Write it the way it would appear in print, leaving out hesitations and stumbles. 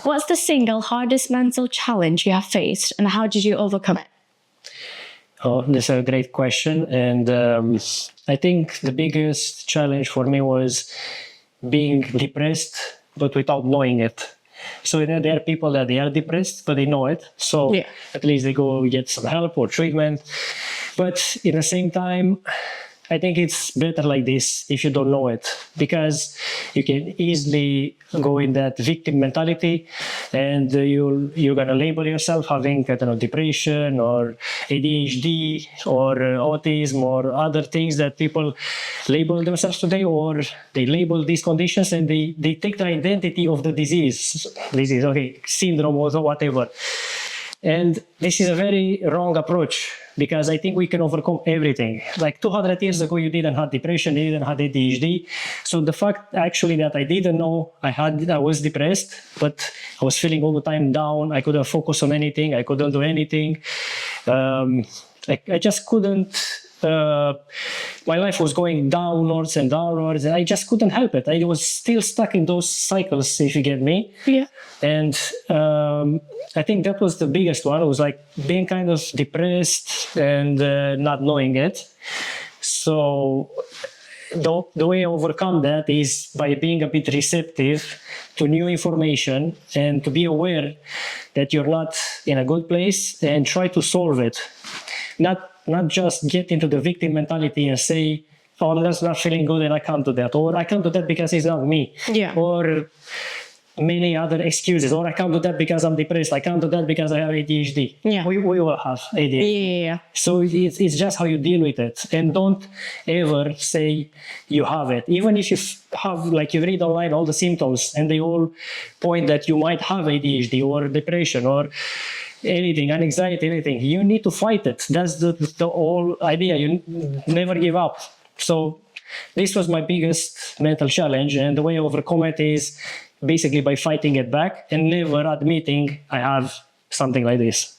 What's the single hardest mental challenge you have faced, and how did you overcome it? Oh, that's a great question. And I think the biggest challenge for me was being depressed, but without knowing it. So there are people that they are depressed, but they know it. So Yeah. at least they go get some help or treatment. But in the same time, I think it's better like this if you don't know it, because you can easily go in that victim mentality, and you're gonna label yourself having, I don't know, depression or ADHD or autism or other things that people label themselves today, or they label these conditions and they take the identity of the disease, okay, syndrome or whatever. And this is a very wrong approach, because I think we can overcome everything. Like 200 years ago, you didn't have depression, you didn't have ADHD. So the fact actually that I didn't know I was depressed, but I was feeling all the time down. I couldn't focus on anything. I couldn't do anything. I just couldn't. My life was going downwards and downwards, and I just couldn't help it. I was still stuck in those cycles, if you get me. Yeah. And I think that was the biggest one. It was like being kind of depressed and not knowing it. So the way I overcome that is by being a bit receptive to new information and to be aware that you're not in a good place and try to solve it. Not just get into the victim mentality and say, oh, that's not feeling good and I can't do that. Or I can't do that because it's not me. Yeah. Or many other excuses. Or I can't do that because I'm depressed. I can't do that because I have ADHD. Yeah. We all have ADHD. Yeah. So it's just how you deal with it. And don't ever say you have it. Even if you have, like, you read online all the symptoms and they all point that you might have ADHD or depression or anything, anxiety, anything, you need to fight it. That's the whole idea. You never give up. So this was my biggest mental challenge, and the way I overcome it is basically by fighting it back and never admitting I have something like this.